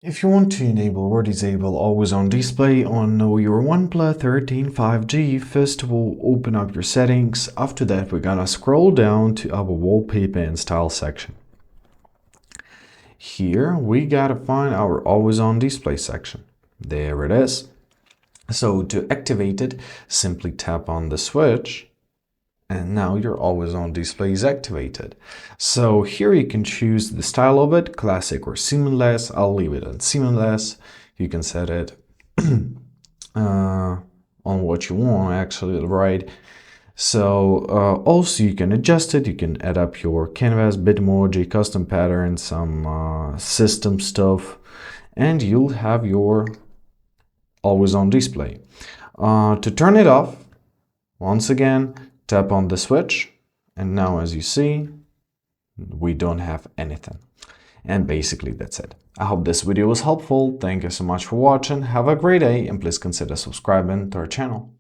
If you want to enable or disable always on display on your OnePlus 13 5G, first of all, open up your settings. After that, we're gonna scroll down to our wallpaper and style section. Here, we gotta find our always on display section. There it is. So to activate it, simply tap on the switch. And now your always on display is activated. So here you can choose the style of it, classic or seamless. I'll leave it at seamless. You can set it on what you want, actually, right? So also you can adjust it. You can add up your canvas, bitmoji, custom pattern, some system stuff, and you'll have your always on display. To turn it off, once again, tap on the switch, and now as you see, we don't have anything. And basically that's it. I hope this video was helpful. Thank you so much for watching. Have a great day, and please consider subscribing to our channel.